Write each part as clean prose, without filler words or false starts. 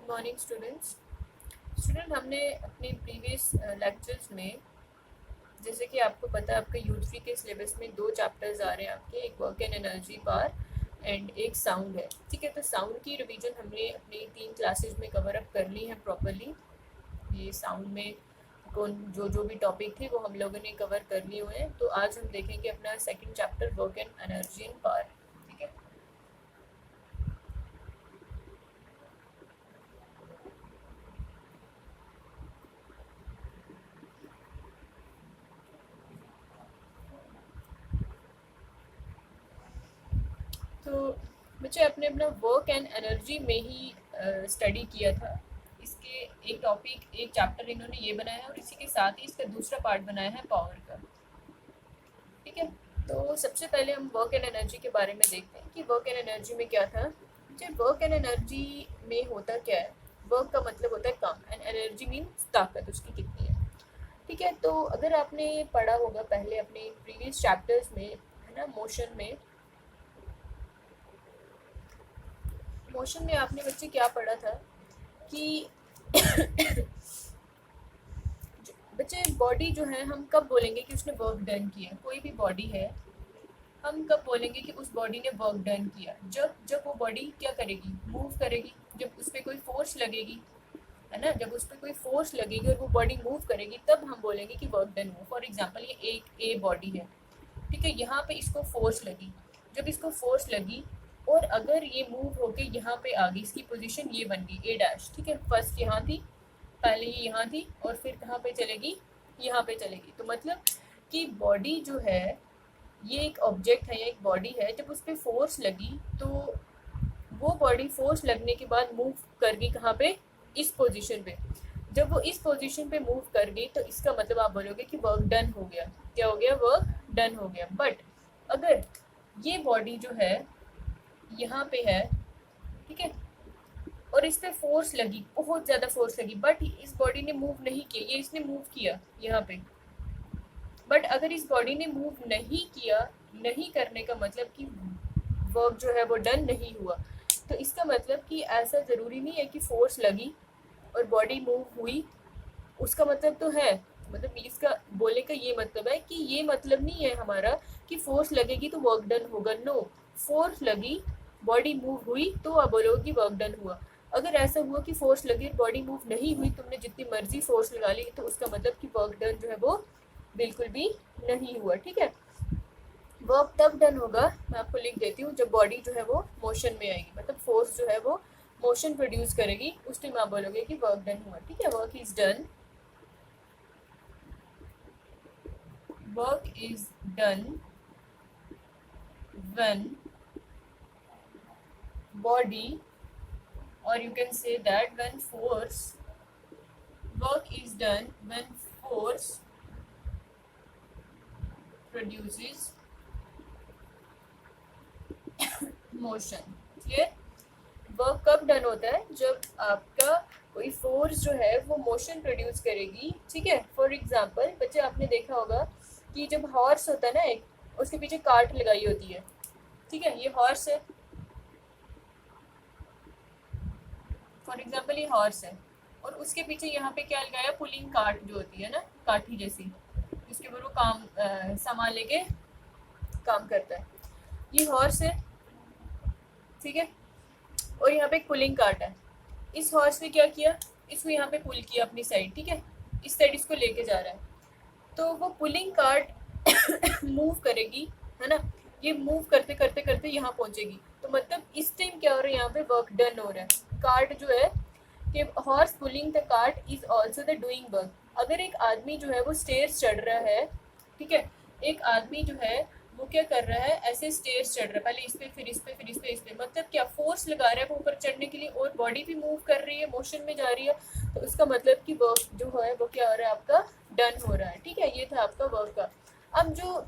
Morning students. हमने अपने previous lectures में, जैसे कि आपको पता है, आपके U3 के सिलेबस में 2 चैप्टर्स आ रहे हैं आपके, एक work and energy power and एक साउंड है। ठीक है, तो साउंड की रिवीजन हमने अपनी 3 क्लासेज में कवर अप कर ली है प्रॉपरली। ये साउंड में कौन जो भी टॉपिक थे वो हम लोगों ने कवर कर लिए हुए हैं। तो आज हम देखेंगे अपना second chapter work and energy and power. ठीक है, तो बच्चे आपने अपना वर्क एंड एनर्जी में ही स्टडी किया था। इसके एक टॉपिक, एक चैप्टर इन्होंने ये बनाया है और इसी के साथ ही इसका दूसरा पार्ट बनाया है पावर का। ठीक है, तो सबसे पहले हम वर्क एंड एनर्जी के बारे में देखते हैं कि वर्क एंड एनर्जी में क्या था। वर्क एंड एनर्जी में होता क्या है? वर्क का मतलब होता है काम एंड एनर्जी मीन्स ताकत उसकी कितनी है। ठीक है, तो अगर आपने पढ़ा होगा पहले अपने प्रीवियस चैप्टर्स में, है ना, मोशन में आपने बच्चे क्या पढ़ा था कि बच्चे बॉडी जो है, हम कब बोलेंगे कि उसने वर्क डन किया? कोई भी बॉडी है, हम कब बोलेंगे कि उस बॉडी ने वर्क डन किया? जब जब वो बॉडी क्या करेगी? मूव करेगी। जब उस पर कोई फोर्स लगेगी, है ना, जब उस पर कोई फोर्स लगेगी और वो बॉडी मूव करेगी, तब हम बोलेंगे कि वर्क डन हुआ। फॉर एग्जाम्पल, ये एक ए बॉडी है, ठीक है, यहाँ पे इसको फोर्स लगी। जब इसको फोर्स लगी और अगर ये मूव होके यहाँ पे आ गई, इसकी पोजीशन ये बन गई ए डैश। ठीक है, फर्स्ट यहाँ थी, पहले ये यहाँ थी और फिर कहाँ पे चलेगी? यहाँ पे चलेगी। तो मतलब कि बॉडी जो है, ये एक ऑब्जेक्ट है या एक बॉडी है, जब उस पर फोर्स लगी तो वो बॉडी फोर्स लगने के बाद मूव कर गई कहाँ पे? इस पोजीशन पे। जब वो इस पोजीशन पे मूव कर गई तो इसका मतलब आप बोलोगे कि वर्क डन हो गया। क्या हो गया? वर्क डन हो गया। बट अगर ये बॉडी जो है यहाँ पे है, ठीक है, और इस पे फोर्स लगी, बहुत ज़्यादा फोर्स लगी, बट इस बॉडी ने मूव नहीं किया, ये इसने मूव किया यहाँ पे। बट अगर इस बॉडी ने मूव नहीं किया, नहीं करने का मतलब कि वर्क जो है वो डन नहीं हुआ। तो इसका मतलब कि ऐसा ज़रूरी नहीं है कि फोर्स लगी और बॉडी मूव हुई, उसका मतलब तो है, मतलब इसका बोलने का ये मतलब है कि ये मतलब नहीं है हमारा कि फोर्स लगेगी तो वर्क डन होगा। नो, फोर्स लगी, बॉडी मूव हुई, तो आप बोलोगे कि वर्क डन हुआ। अगर ऐसा हुआ कि फोर्स लगी, बॉडी मूव नहीं हुई, तुमने जितनी मर्जी फोर्स लगा ली, तो उसका मतलब कि वर्क डन जो है वो बिल्कुल भी नहीं हुआ। ठीक है, वर्क तब डन होगा, मैं आपको लिख देती हूँ, जब बॉडी जो है वो मोशन में आएगी, मतलब फोर्स जो है वो मोशन प्रोड्यूस करेगी, उस टाइम आप बोलोगे कि वर्क डन हुआ। ठीक है, work is done, work is done when body, or you can say that when force, work is done when force produces motion। Clear? Work कब डन होता है? जब आपका कोई फोर्स जो है वो मोशन प्रोड्यूस करेगी। ठीक है, फॉर एग्जांपल बच्चे आपने देखा होगा कि जब हॉर्स होता है ना, एक, उसके पीछे कार्ट लगाई होती है। ठीक है, ये हॉर्स है, फॉर एग्जांपल ये हॉर्स है, और उसके पीछे यहाँ पे क्या लगाया? पुलिंग कार्ट जो होती है ना, काठी जैसी, जिसके ऊपर वो काम सामान लेके काम करता है। ये हॉर्स है, ठीक है, और यहाँ पे एक पुलिंग कार्ट है। इस हॉर्स ने क्या किया? इसको यहाँ पे पुल किया अपनी साइड। ठीक है, इस साइड इसको लेके जा रहा है, तो वो पुलिंग कार्ट मूव करेगी, है ना, ये मूव करते करते करते यहाँ पहुंचेगी। तो मतलब इस टाइम क्या हो रहा है? यहाँ पे वर्क डन हो रहा है। कार्ट जो है कि horse pulling the cart is also the doing work. अगर एक आदमी जो है वो स्टेयर्स चढ़ रहा है, ठीक है, एक आदमी जो है वो क्या कर रहा है? ऐसे स्टेयर्स चढ़ रहा है, पहले इस पे, फिर इस पे, फिर इस पे, इस पे, मतलब क्या फोर्स लगा रहा है वो ऊपर चढ़ने के लिए, और बॉडी भी मूव कर रही है, मोशन में जा रही है। तो इसका मतलब कि वर्क जो है वो क्या हो रहा है? आपका डन हो रहा है। ठीक है, ये था आपका वर्क का। अब जो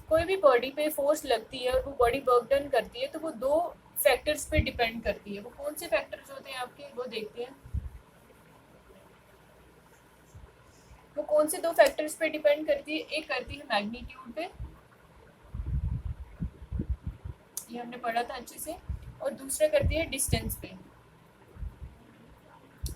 कोई भी बॉडी पे फोर्स लगती है और वो बॉडी वर्क डन करती है, तो वो 2 फैक्टर्स पे डिपेंड करती है। वो कौन से फैक्टर्स होते हैं आपके? वो देखते हैं। वो कौन से 2 फैक्टर्स पे डिपेंड करती है? एक करती है मैग्नीट्यूड पे, ये हमने पढ़ा था अच्छे से, और दूसरा करती है डिस्टेंस पे।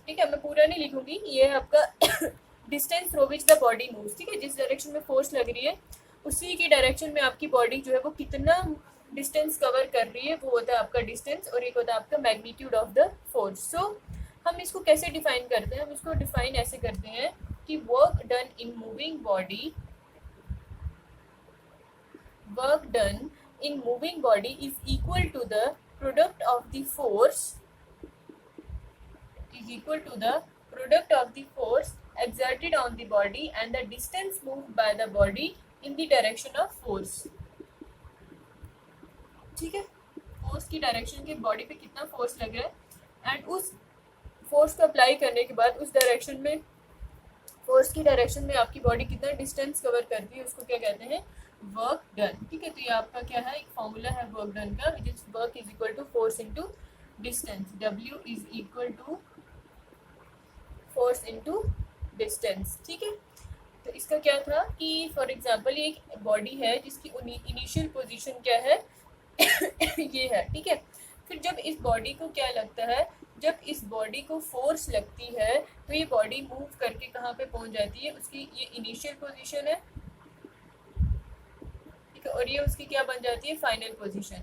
ठीक है, मैं पूरा नहीं लिखूंगी, ये है आपका distance through which the body moves. ठीक है, जिस डायरेक्शन में फोर्स लग रही है उसी की डायरेक्शन में आपकी बॉडी जो है वो कितना डिस्टेंस कवर कर रही है, वो होता है आपका डिस्टेंस, और एक होता है आपका मैग्नीट्यूड ऑफ द फोर्स। सो हम इसको कैसे डिफाइन करते हैं, हम इसको डिफाइन ऐसे करते हैं कि work done in moving body, work done in moving body is equal to the product of the force exerted on the body and the distance moved by the body in the direction of force। ठीक है, force की direction के body पे कितना force लग रहा है and उस फोर्स को अप्लाई करने के बाद उस डायरेक्शन में, फोर्स की डायरेक्शन में आपकी बॉडी कितना डिस्टेंस कवर करती है, उसको क्या कहते हैं, वर्क डन। ठीक है, तो ये आपका क्या है, एक फॉर्मूला है वर्क डन का, which is work is equal to force into distance, W is equal to force into distance. ठीक है, तो इसका क्या था कि फॉर एग्जांपल ये एक बॉडी है जिसकी इनिशियल पोजीशन क्या है ये है। ठीक है, फिर जब इस बॉडी को क्या लगता है, जब इस बॉडी को फोर्स लगती है तो ये बॉडी मूव करके कहाँ पे पहुंच जाती है, उसकी ये इनिशियल पोजीशन है। ठीक है, और ये उसकी क्या बन जाती है, फाइनल पोजीशन।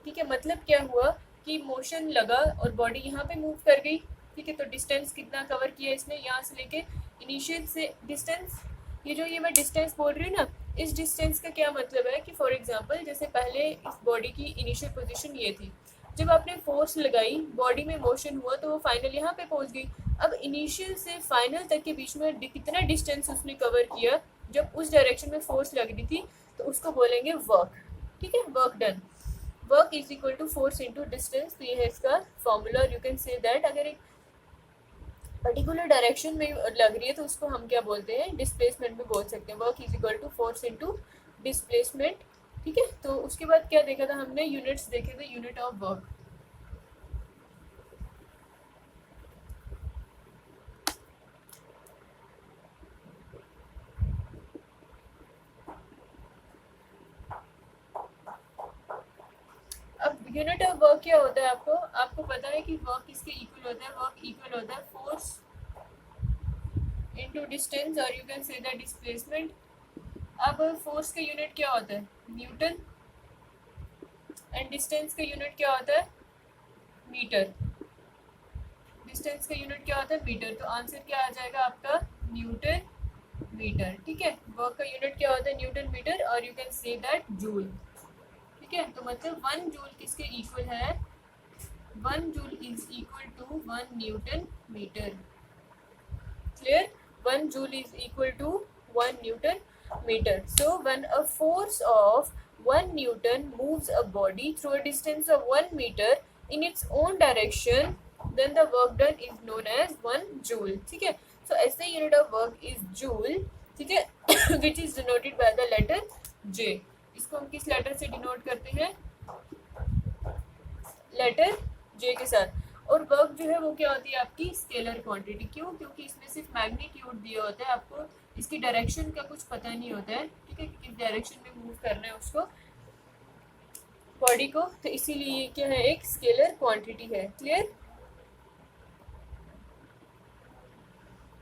ठीक है, मतलब क्या हुआ कि मोशन लगा और बॉडी यहाँ पे मूव कर गई। ठीक है, तो डिस्टेंस कितना कवर किया इसने, यहाँ से लेके इनिशियल से डिस्टेंस, ये मैं डिस्टेंस बोल रही हूँ ना, इस डिस्टेंस का क्या मतलब है कि फॉर एग्जांपल जैसे पहले इस बॉडी की इनिशियल पोजीशन ये थी, जब आपने फोर्स लगाई बॉडी में मोशन हुआ तो वो फाइनल यहाँ पे पहुँच गई। अब इनिशियल से फाइनल तक के बीच में कितना डिस्टेंस उसने कवर किया, जब उस डायरेक्शन में फोर्स लग रही थी, तो उसको बोलेंगे वर्क। ठीक है, work done, work is equal to force into distance. तो ये है इसका formula. You can say that अगर एक पर्टिकुलर डायरेक्शन में लग रही है तो उसको हम क्या बोलते हैं, डिस्प्लेसमेंट भी बोल सकते हैं। Work is equal to force into displacement. ठीक है, तो उसके बाद क्या देखा था हमने, यूनिट्स देखे थे, यूनिट ऑफ वर्क। अब यूनिट ऑफ वर्क क्या होता है, आपको पता है कि वर्क किसके इक्वल होता है, वर्क इक्वल होता है फोर्स इनटू डिस्टेंस, और you can say that displacement. अब फोर्स का यूनिट क्या होता है, न्यूटन, एंड डिस्टेंस का यूनिट क्या होता है, मीटर। डिस्टेंस का यूनिट क्या होता है, मीटर। तो आंसर क्या आ जाएगा आपका, न्यूटन मीटर। ठीक है, वर्क का यूनिट क्या होता है, न्यूटन मीटर, और you can say that joule. ठीक है, तो मतलब 1 जूल किसके इक्वल है, 1 joule is equal to 1 newton metre. Clear, 1 joule is equal to 1 Newton meter. So when a force of 1 Newton moves a body through a distance of 1 meter in its own direction, then the work done is known as 1 joule. ठीक है, so SI unit of work is joule. ठीक है, which is denoted by the letter J. इसको हम किस letter से denote करते हैं, लेटर J के साथ। और वर्क जो है वो क्या होती है आपकी, स्केलर क्वांटिटी। क्यों, क्योंकि इसमें सिर्फ मैग्नीट्यूड दिया होता है, आपको इसकी डायरेक्शन का कुछ पता नहीं होता है। ठीक है, किस डायरेक्शन में मूव करना है उसको, बॉडी को, तो इसीलिए ये क्या है, एक स्केलर क्वांटिटी है। क्लियर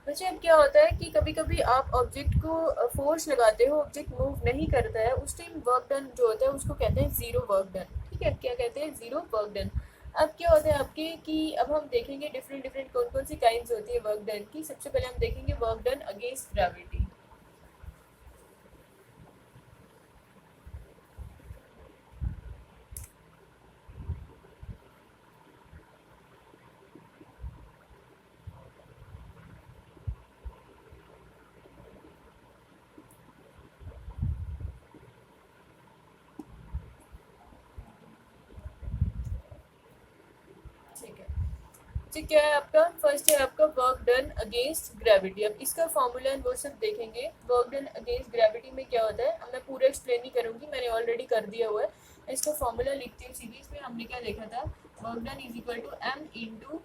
बच्चे, अब क्या होता है कि कभी कभी आप ऑब्जेक्ट को फोर्स लगाते हो, ऑब्जेक्ट मूव नहीं करता है, उस टाइम वर्क डन जो होता है उसको कहते हैं जीरो वर्क डन। ठीक है, क्या कहते हैं, जीरो वर्क डन। अब क्या होता है आपके कि अब हम देखेंगे डिफरेंट कौन कौन सी काइंड्स होती है वर्क डन की। सबसे पहले हम देखेंगे वर्क डन अगेंस्ट ग्रेविटी। ठीक क्या है आपका, फर्स्ट है आपका वर्क डन अगेंस्ट ग्रेविटी। अब इसका फॉर्मूला वो सब देखेंगे। वर्क डन अगेंस्ट ग्रेविटी में क्या होता है, अब मैं पूरा एक्सप्लेन नहीं करूँगी, मैंने ऑलरेडी कर दिया हुआ है। इसका फॉर्मूला लिखती हूँ सीधी। इसमें हमने क्या देखा था, work done is equal to m into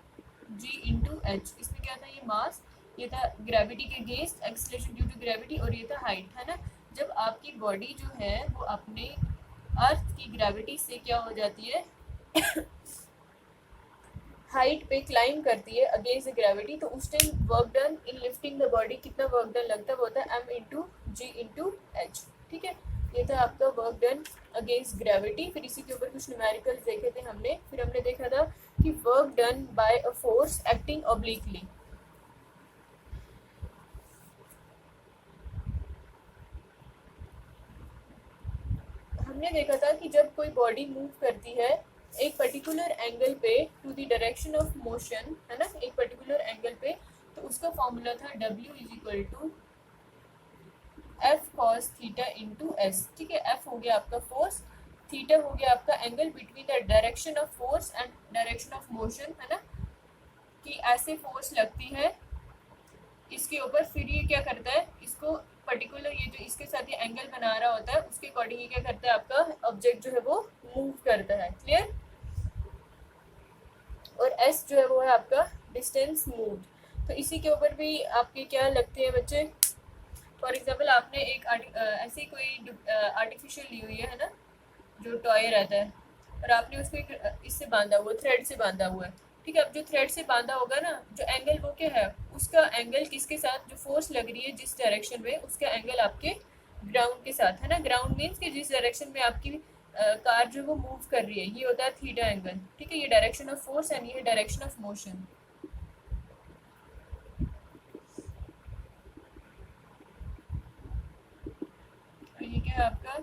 G into H. इसमें क्या था, ये मास, ये था ग्रेविटी के against, acceleration due to gravity, और ये था हाइट, है ना। जब आपकी बॉडी जो है वो अपने अर्थ की ग्रेविटी से क्या हो जाती है हाइट पे क्लाइम करती है अगेंस्ट द ग्रेविटी, तो उस time work done in lifting the body कितना वर्क डन लगता है, वो होता है m/g/h। ठीक है, ये था आपका वर्क डन अगेंस्ट ग्रेविटी। फिर इसी के ऊपर कुछ न्यूमेरिकल्स देखे थे हमने। फिर हमने देखा था कि work done by a force acting obliquely. हमने देखा था कि जब कोई बॉडी मूव करती है एक पर्टिकुलर एंगल पे to the direction of motion, है ना, एक पर्टिकुलर एंगल पे, तो उसका फॉर्मूला था W = F cos theta into S. ठीक है, F हो गया आपका फोर्स, थीटा हो गया आपका angle between the direction of force and direction of motion, है ना, कि ऐसे फोर्स लगती है इसके ऊपर, फिर ये क्या करता है, इसको पर्टिकुलर ये जो इसके साथ ये एंगल बना रहा होता है उसके अकॉर्डिंग ये क्या करता है, आपका ऑब्जेक्ट जो है वो मूव करता है। क्लियर। और एस जो है वो है आपका डिस्टेंस मूव्ड। तो इसी के ऊपर भी आपके क्या लगते हैं बच्चे, फॉर एग्जाम्पल आपने एक ऐसी कोई आर्टिफिशियल ली हुई है ना, जो टॉय रहता है, और आपने उसको एक इससे बांधा हुआ, थ्रेड से बांधा हुआ है। ठीक है, अब जो थ्रेड से बांधा होगा ना, जो एंगल वो क्या है, उसका एंगल किसके साथ, जो फोर्स लग रही है जिस डायरेक्शन में, उसका एंगल आपके ग्राउंड के साथ, है ना। ग्राउंड मीन्स कि जिस डायरेक्शन में आपकी कार जो वो मूव कर रही है, ये होता है थीटा एंगल। ठीक है, ये डायरेक्शन ऑफ फोर्स एंड ये डायरेक्शन ऑफ मोशन। ये क्या है आपका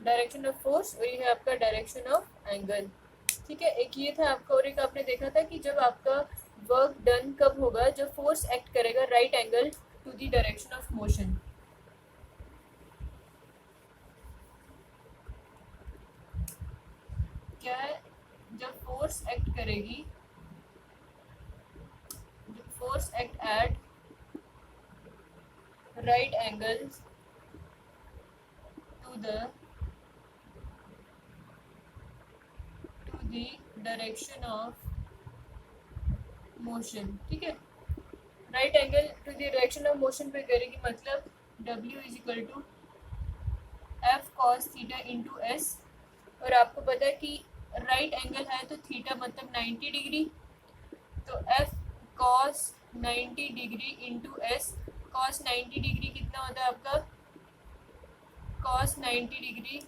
डायरेक्शन ऑफ फोर्स, और ये है आपका डायरेक्शन ऑफ एंगल। ठीक है, एक ये था आपका, और एक आपने देखा था कि जब आपका वर्क डन कब होगा, जब फोर्स एक्ट करेगा right angle to the direction of motion. क्या है, जब फोर्स एक्ट करेगी, जब force act at right angle to the direction of motion. ठीक है, right angle to the direction of motion पे करेगी, मतलब W = F cos theta into S. और आपको पता है कि राइट एंगल है तो थीटा मतलब 90 डिग्री, तो F cos 90 degree into S. cos 90 degree कितना होता है आपका, cos 90 डिग्री,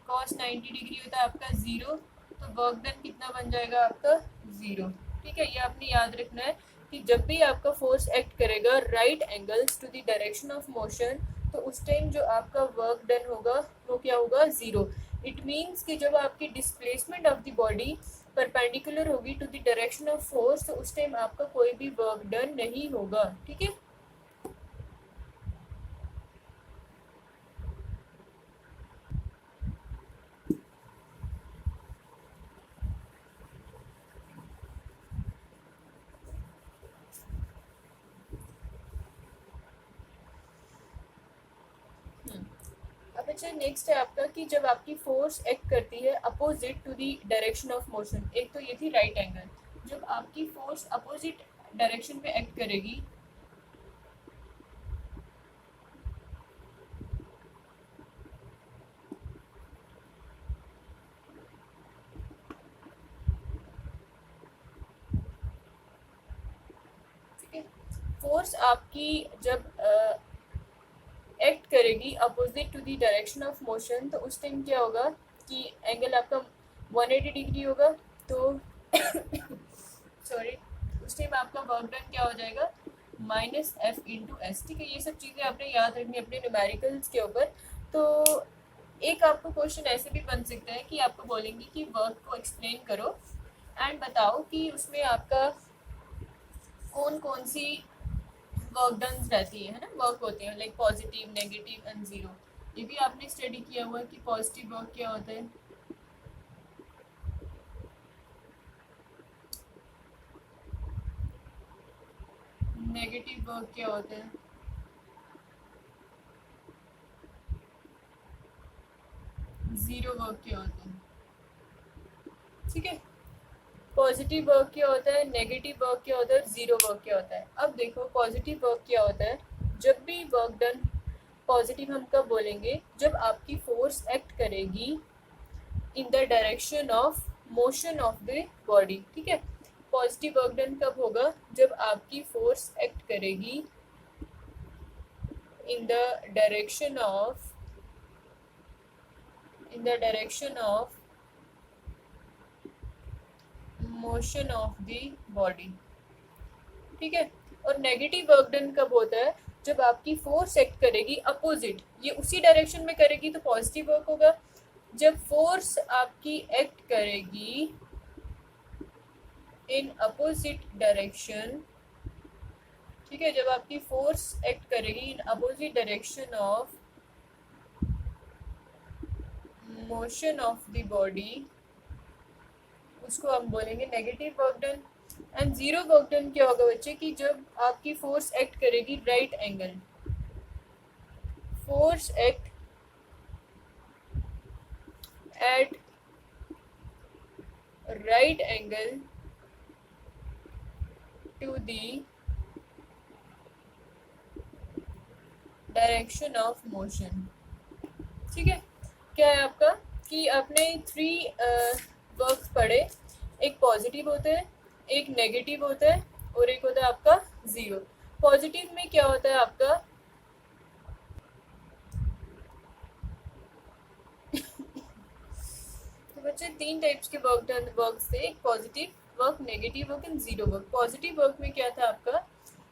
cos 90 डिग्री होता है आपका 0, तो वर्क डन कितना बन जाएगा आपका 0। ठीक है, ये आपने याद रखना है कि जब भी आपका फोर्स एक्ट करेगा right angles to the direction of motion, तो उस टाइम जो आपका वर्क डन होगा वो क्या होगा, 0। इट मीन्स कि जब आपकी displacement of the body perpendicular होगी to the direction of force, तो उस टाइम आपका कोई भी वर्क डन नहीं होगा। ठीक है, अब अच्छा नेक्स्ट है आपका कि जब आपकी फोर्स एक्ट करती है opposite to the direction of motion. एक तो ये थी राइट एंगल, जब आपकी फोर्स अपोजिट डायरेक्शन पे एक्ट करेगी, ठीक है, फोर्स आपकी जब एक्ट करेगी opposite to the direction of motion, तो उस टाइम क्या होगा कि एंगल आपका 180 डिग्री होगा, तो सॉरी, उस टाइम आपका वर्क डन क्या हो जाएगा, -F/s। ठीक है, ये सब चीज़ें आपने याद रखनी अपने न्यूमेरिकल्स के ऊपर। तो एक आपको क्वेश्चन ऐसे भी बन सकता है कि आपको बोलेंगे कि वर्क को एक्सप्लेन करो एंड बताओ कि उसमें आपका कौन कौन सी वर्क डन रहती है ना, वर्क होते हैं, like positive, negative and zero. ये भी आपने स्टडी किया हुआ है कि पॉजिटिव वर्क क्या होता है, नेगेटिव वर्क क्या होता है, जीरो वर्क क्या होता है। ठीक है, पॉजिटिव वर्क क्या होता है, नेगेटिव वर्क क्या होता है, जीरो वर्क क्या होता है। अब देखो पॉजिटिव वर्क क्या होता है, जब भी वर्क डन पॉजिटिव हम कब बोलेंगे, जब आपकी फोर्स एक्ट करेगी in the direction of motion of the body. ठीक है, पॉजिटिव वर्क डन कब होगा, जब आपकी फोर्स एक्ट करेगी in the direction of motion of the body. ठीक है, और नेगेटिव वर्क डन कब होता है, जब आपकी फोर्स एक्ट करेगी अपोजिट, ये उसी डायरेक्शन में करेगी तो पॉजिटिव वर्क होगा। जब फोर्स आपकी एक्ट करेगी इन अपोजिट डायरेक्शन, ठीक है, जब आपकी फोर्स एक्ट करेगी in opposite direction of motion of the body, उसको हम बोलेंगे negative work done. And zero work done क्या होगा बच्चे, कि जब आपकी फोर्स एक्ट करेगी right angle, force act at right angle to the direction of motion. ठीक है, क्या है आपका कि आपने 3 वर्क्स पढ़े, एक पॉजिटिव होता है, एक नेगेटिव होता है और एक होता है आपका जीरो। पॉजिटिव में क्या होता है आपका तो बच्चे 3 टाइप्स के वर्क्स थे, एक positive work, negative work and zero work. Positive work में क्या था आपका,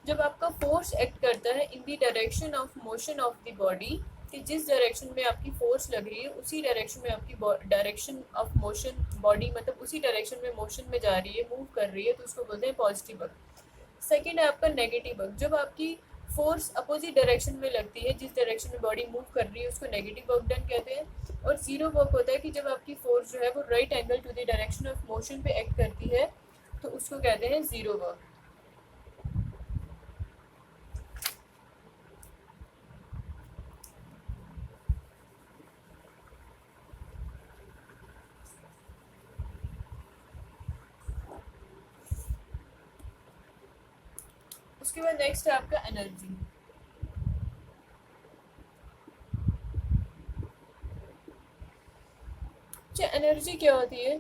जब आपका फोर्स एक्ट करता है in the direction of motion of the body, कि जिस डायरेक्शन में आपकी फोर्स लग रही है उसी डायरेक्शन में आपकी डायरेक्शन ऑफ मोशन बॉडी, मतलब उसी डायरेक्शन में मोशन में जा रही है, मूव कर रही है, तो उसको बोलते हैं पॉजिटिव वर्क। सेकेंड है आपका नेगेटिव वर्क, जब आपकी फोर्स अपोजिट डायरेक्शन में लगती है, जिस डायरेक्शन में बॉडी मूव कर रही है उसको नेगेटिव वर्क डन कहते हैं। और जीरो वर्क होता है कि जब आपकी फोर्स जो है वो right angle to the direction of motion पे एक्ट करती है, तो उसको कहते हैं जीरो वर्क। उसके बाद नेक्स्ट है आपका एनर्जी। अच्छा, एनर्जी क्या होती है,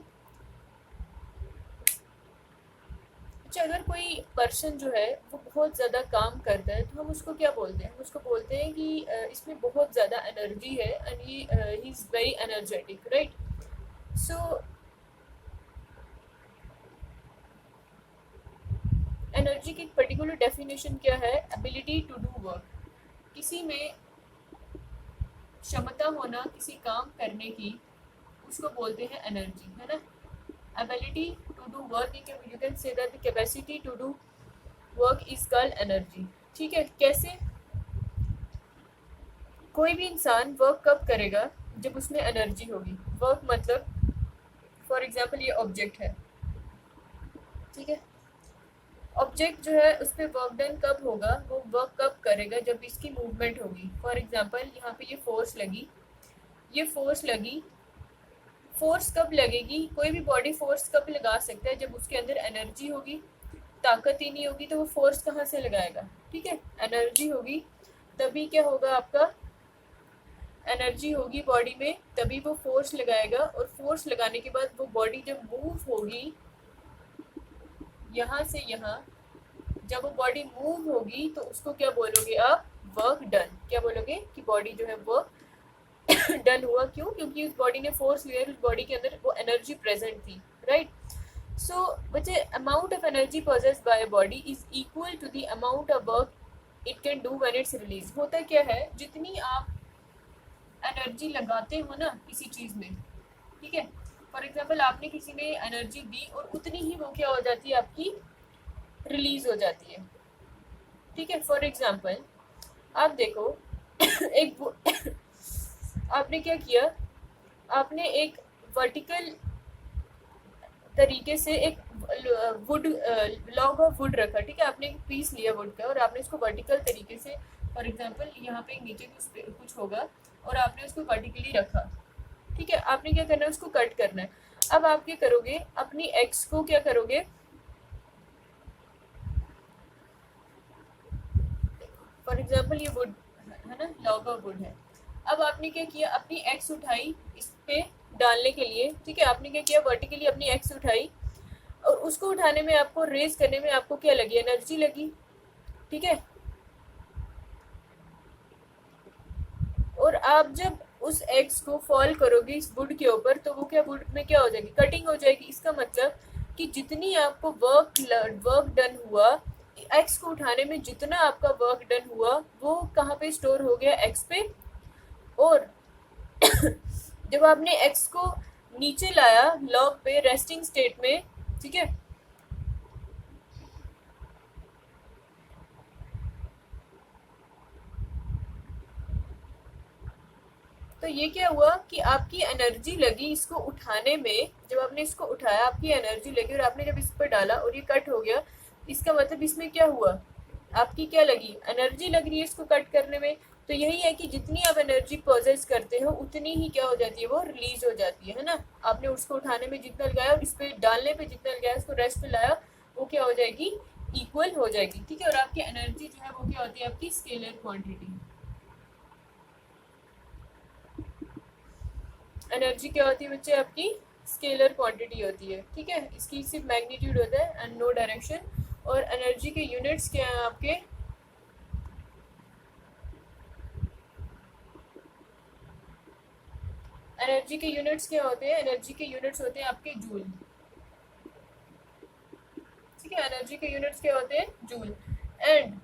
अच्छा अगर कोई पर्सन जो है वो बहुत ज़्यादा काम करता है तो हम उसको क्या बोलते हैं, हम उसको बोलते हैं कि इसमें बहुत ज़्यादा एनर्जी है and he is very energetic, right. So energy की पर्टिकुलर डेफिनेशन क्या है, एबिलिटी टू डू वर्क, किसी में क्षमता होना किसी काम करने की, उसको बोलते हैं एनर्जी, है ना। ability to do work, you can say that the capacity to do work is called energy। ठीक है, कैसे, कोई भी इंसान वर्क कब करेगा, जब उसमें एनर्जी होगी। वर्क मतलब फॉर एग्जांपल ये ऑब्जेक्ट है, ठीक है, ऑब्जेक्ट जो है उस पर वर्क डन कब होगा, वो वर्क कब करेगा, जब इसकी मूवमेंट होगी। फॉर एग्जांपल यहाँ पे ये फोर्स लगी, ये फोर्स लगी, फोर्स कब लगेगी, कोई भी बॉडी फोर्स कब लगा सकता है, जब उसके अंदर एनर्जी होगी। ताकत ही नहीं होगी तो वो फोर्स कहाँ से लगाएगा, ठीक है, एनर्जी होगी तभी क्या होगा आपका, एनर्जी होगी बॉडी में तभी वो फोर्स लगाएगा। और फोर्स लगाने के बाद वो बॉडी जब मूव होगी यहाँ से यहाँ, जब वो बॉडी मूव होगी तो उसको क्या बोलोगे आप, वर्क डन। क्या बोलोगे कि बॉडी जो है वर्क डन हुआ, क्यों, क्योंकि उस बॉडी ने फोर्स लिया, उस बॉडी के अंदर वो एनर्जी प्रेजेंट थी, राइट। सो बच्चे amount of energy possessed by body is equal to the amount of work it can do when it's release. होता क्या है, जितनी आप एनर्जी लगाते हो ना किसी चीज़ में, ठीक है, फॉर एग्जाम्पल आपने किसी में एनर्जी दी और उतनी ही वो क्या हो जाती है आपकी, रिलीज हो जाती है, ठीक है। फॉर एग्जाम्पल आप देखो एक आपने क्या किया, आपने एक वर्टिकल तरीके से एक वुड लॉग ऑफ वुड रखा, ठीक है, आपने एक पीस लिया वुड का और आपने उसको वर्टिकल तरीके से, फॉर एग्जांपल यहाँ पे नीचे कुछ होगा और आपने उसको वर्टिकली रखा, ठीक है। आपने क्या करना है, उसको कट करना है। अब आप क्या करोगे, अपनी एक्स को क्या करोगे, फॉर एग्जाम्पल ये वुड है ना, लॉग ऑफ वुड है। अब आपने क्या किया, अपनी एक्स उठाई इस पे डालने के लिए, ठीक है, आपने क्या किया, वर्टिकली अपनी एक्स उठाई और उसको उठाने में आपको, रेज करने में आपको क्या लगी, एनर्जी लगी, ठीक है। और आप जब उस एक्स को फॉल करोगे इस वुड के ऊपर, तो वो क्या, वुड में क्या हो जाएगी, कटिंग हो जाएगी। इसका मतलब कि जितनी आपको वर्क डन हुआ, एक्स को उठाने में जितना आपका वर्क डन हुआ, वो कहाँ पे स्टोर हो गया, एक्स पे। और जब आपने एक्स को नीचे लाया लॉग पे रेस्टिंग स्टेट में, ठीक है, तो ये क्या हुआ कि आपकी एनर्जी लगी इसको उठाने में। जब आपने इसको उठाया आपकी एनर्जी लगी, और आपने जब इस पर डाला और ये कट हो गया, इसका मतलब इसमें क्या हुआ, आपकी क्या लगी, एनर्जी लग रही है इसको कट करने में। तो यही है कि जितनी आप एनर्जी प्रोसेस करते हो उतनी ही क्या हो जाती है, वो रिलीज हो जाती है ना। आपने उसको उठाने में जितना लगाया और इस पे डालने पे जितना लगाया, उसको रेस्ट पे लाया, वो क्या हो जाएगी, इक्वल हो जाएगी, ठीक है। और आपकी एनर्जी जो है वो क्या होती है, आपकी स्केलर क्वांटिटी। एनर्जी क्या होती है बच्चे, आपकी स्केलर क्वांटिटी होती है, ठीक है। इसकी सिर्फ मैग्नीट्यूड होता है एंड नो डायरेक्शन। और एनर्जी के यूनिट्स क्या हैं आपके, एनर्जी के यूनिट्स क्या होते हैं, एनर्जी के यूनिट्स होते हैं आपके जूल, ठीक है। एनर्जी के यूनिट्स क्या होते हैं, जूल। एंड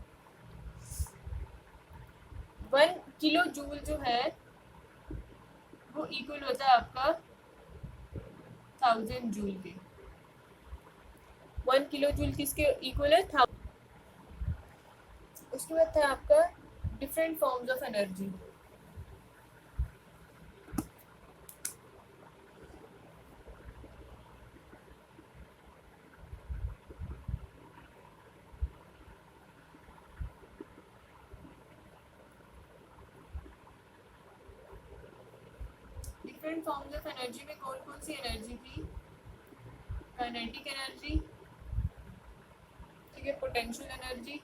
1 किलो जूल जो है वो इक्वल होता है आपका 1000 जूल के। 1 किलो जूल किसके इक्वल है, 1000। उसके बाद था आपका different forms of energy. Different forms of energy में कौन कौन सी एनर्जी थी, काइनेटिक एनर्जी, ठीक है, पोटेंशियल एनर्जी,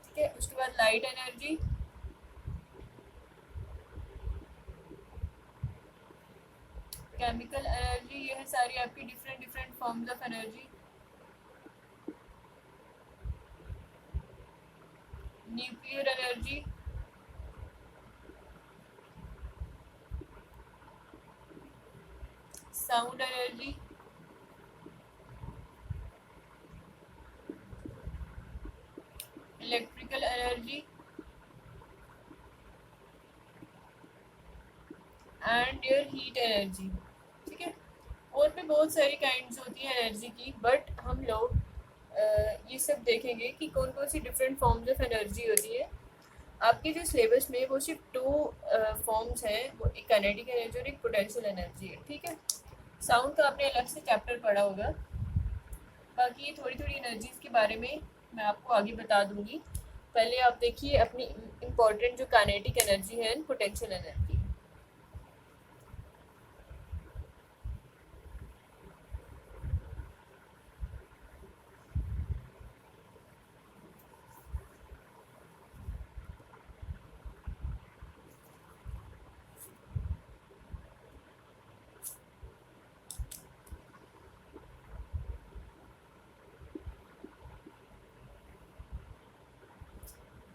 ठीक है। उसके बाद लाइट एनर्जी, केमिकल एनर्जी, ये है सारी आपकी different different forms of energy. Nuclear energy, sound energy, electrical energy and your heat energy, ठीक है। और भी बहुत सारी काइंड्स होती हैं एनर्जी की, बट हम लोग ये सब देखेंगे कि कौन कौन सी डिफरेंट फॉर्म्स ऑफ एनर्जी होती है। आपके जो सिलेबस में वो सिर्फ 2 फॉर्म्स हैं, वो एक काइनेटिक एनर्जी और एक पोटेंशियल एनर्जी है, ठीक है। साउंड का आपने अलग से चैप्टर पढ़ा होगा। बाकी ये थोड़ी थोड़ी एनर्जीज के बारे में मैं आपको आगे बता दूंगी। पहले आप देखिए अपनी इम्पोर्टेंट जो काइनेटिक एनर्जी है, पोटेंशियल एनर्जी।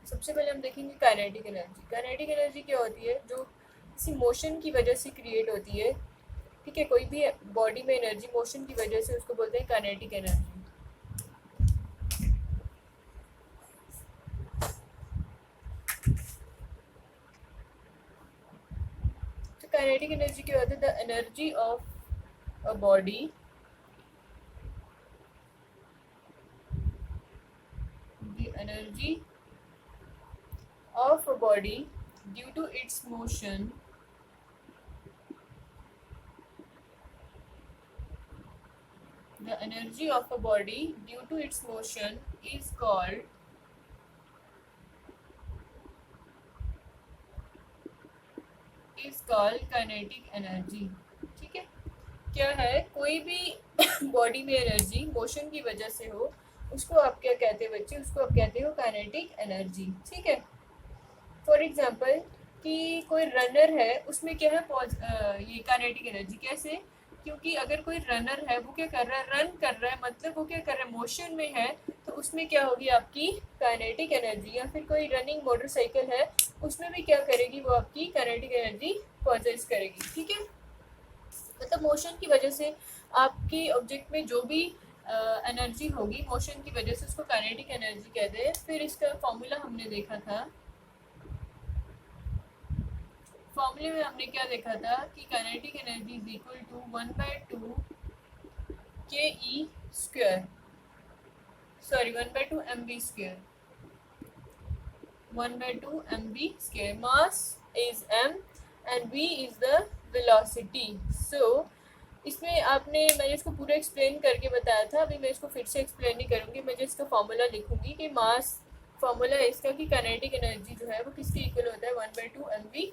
सबसे पहले हम देखेंगे काइनेटिक एनर्जी। काइनेटिक एनर्जी क्या होती है, जो किसी मोशन की वजह से क्रिएट होती है, ठीक है। कोई भी बॉडी में एनर्जी मोशन की वजह से, उसको बोलते हैं काइनेटिक एनर्जी। तो काइनेटिक एनर्जी क्या होती है, the energy of a body, the energy of a body due to its motion, the energy of a body due to its motion is called kinetic energy, ठीक है। क्या है, कोई भी बॉडी में एनर्जी मोशन की वजह से हो उसको आप क्या कहते हैं बच्चे, उसको आप कहते हो काइनेटिक एनर्जी। ठीक है, फॉर एग्जाम्पल कि कोई रनर है, उसमें क्या है ये काइनेटिक एनर्जी कैसे, क्योंकि अगर कोई रनर है वो क्या कर रहा है, रन कर रहा है, मतलब वो क्या कर रहा है, मोशन में है, तो उसमें क्या होगी आपकी काइनेटिक एनर्जी। या फिर कोई रनिंग मोटरसाइकिल है, उसमें भी क्या करेगी, वो आपकी काइनेटिक एनर्जी पॉजेस करेगी। ठीक है, मतलब मोशन की वजह से आपकी ऑब्जेक्ट में जो भी एनर्जी होगी मोशन की वजह से, उसको काइनेटिक एनर्जी कहते हैं। फिर इसका फॉर्मूला हमने देखा था, फॉर्मूले में हमने क्या देखा था कि kinetic energy is equal to 1/2 K E square, sorry 1/2 mv square, 1/2 mv square. Mass is m and v is the velocity. So इसमें आपने, मैंने इसको पूरा एक्सप्लेन करके बताया था, अभी मैं इसको फिर से एक्सप्लेन नहीं करूँगी, मैं जो इसका फॉर्मूला लिखूँगी कि मास, फॉर्मूला है इसका कि काइनेटिक एनर्जी जो है वो किसके इक्वल होता है, 1/2 mv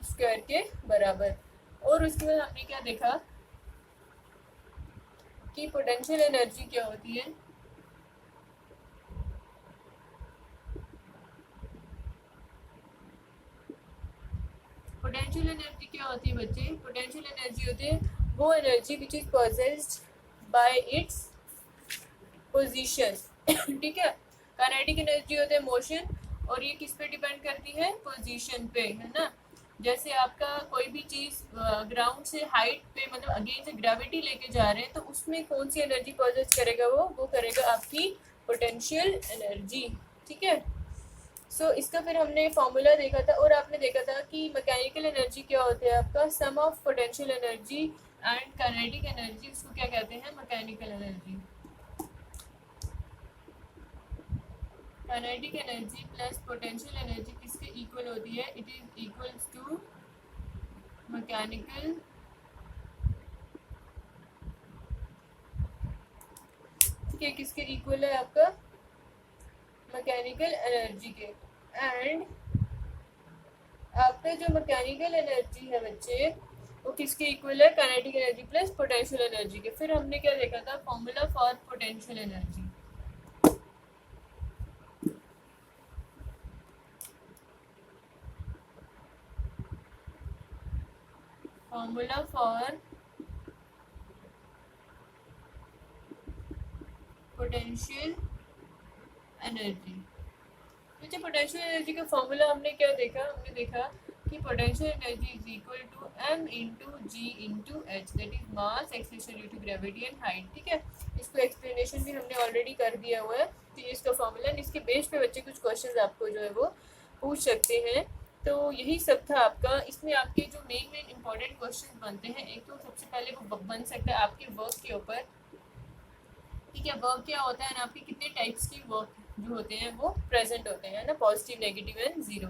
स्क्वायर के बराबर। और उसके बाद हमने क्या देखा कि पोटेंशियल एनर्जी क्या होती है, पोटेंशियल एनर्जी क्या होती है बच्चे, पोटेंशियल एनर्जी होती है वो energy which is possessed by its position. ठीक है, काइनेटिक एनर्जी होता है मोशन, और ये किस पे डिपेंड करती है, पोजीशन पे, है ना। जैसे आपका कोई भी चीज़ ग्राउंड से हाइट पे, मतलब अगेंस्ट ग्रेविटी लेके जा रहे हैं, तो उसमें कौन सी एनर्जी पॉजेस करेगा, वो करेगा आपकी पोटेंशियल एनर्जी। ठीक है, सो इसका फिर हमने फॉर्मूला देखा था, और आपने देखा था कि मैकेनिकल एनर्जी क्या होता है आपका, sum of potential energy and kinetic energy, उसको क्या कहते हैं, mechanical energy. Kinetic energy plus potential energy किसके इक्वल होती है, it is equals to mechanical, ठीक है, किसके इक्वल है आपका, मैकेनिकल एनर्जी के। एंड आपका जो मैकेनिकल एनर्जी है बच्चे, वो किसके इक्वल है, kinetic energy plus potential energy के। फिर हमने क्या देखा था, formula for potential energy, formula for potential energy. मुझे पोटेंशियल एनर्जी का फॉर्मूला हमने क्या देखा, हमने देखा कि potential energy is equal to m into G into H, that is mass, acceleration due to gravity and height. ठीक है, इसको एक्सप्लेनेशन भी हमने ऑलरेडी कर दिया हुआ है, तो ये इसका फॉर्मूला, इसके बेस पे बच्चे कुछ क्वेश्चंस आपको जो है वो पूछ सकते हैं। तो यही सब था आपका, इसमें आपके जो मेन इंपॉर्टेंट क्वेश्चन बनते हैं, एक तो सबसे पहले वो बन सकता है आपके वर्क के ऊपर। ठीक है, वर्क क्या होता है ना, आपके कितने टाइप्स की वर्क जो होते हैं वो प्रेजेंट होते हैं ना, पॉजिटिव, नेगेटिव एंड जीरो।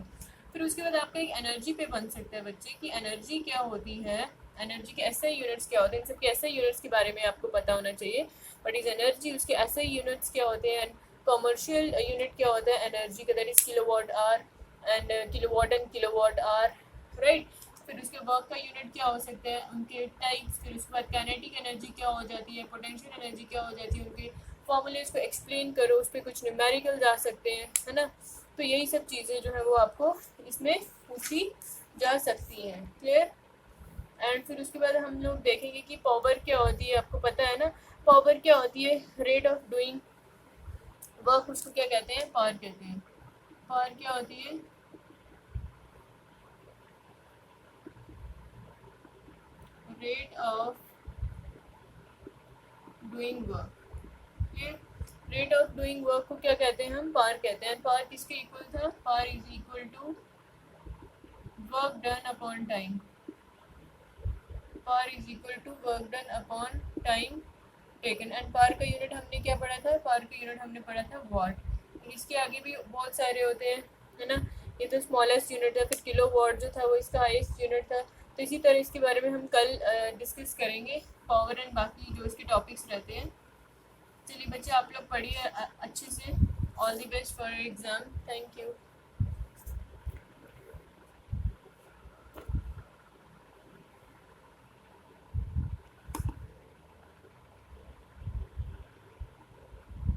फिर उसके बाद आपका एक एनर्जी पे बन सकता है बच्चे कि एनर्जी क्या होती है, एनर्जी के एसआई यूनिट्स क्या होते हैं, इन सबके एसआई यूनिट्स के बारे में आपको पता होना चाहिए। बट इज एनर्जी, उसके एसआई यूनिट्स क्या होते हैं, कॉमर्शियल यूनिट क्या होता है एनर्जी का, that is kilowatt hour and kilowatt and kilowatt hour, right. फिर उसके वर्क का यूनिट क्या हो सकता है, उनके टाइप्स। फिर उसके बाद काइनेटिक एनर्जी क्या हो जाती है, पोटेंशियल एनर्जी क्या हो जाती है, उनके फॉर्मूलेज को एक्सप्लेन करो, उस पर कुछ न्यूमेरिकल जा सकते हैं, है ना। तो यही सब चीज़ें जो है वो आपको इसमें पूछी जा सकती हैं, क्लियर। एंड फिर उसके बाद हम लोग देखेंगे कि पावर क्या होती है, आपको पता है ना पावर क्या होती है, रेट ऑफ डूइंग वर्क, उसको क्या कहते हैं, पावर कहते हैं। पावर क्या होती है, rate of doing work, rate of doing work को क्या कहते हैं, हम पावर कहते हैं। पावर किसके इक्वल था, power is equal to work done upon time, power is equal to work done upon time taken. And power का यूनिट हमने क्या पढ़ा था, पावर का यूनिट हमने पढ़ा था वाट। इसके आगे भी बहुत सारे होते हैं, है ना। ये तो स्मॉलेस्ट यूनिट था, फिर किलो वाट जो था वो इसका हाईएस्ट यूनिट था। तो इसी तरह इसके बारे में हम कल डिस्कस करेंगे, पावर एंड बाकी जो इसके टॉपिक्स रहते हैं। चलिए बच्चे, आप लोग पढ़िए अच्छे से। All the best for exam, thank you.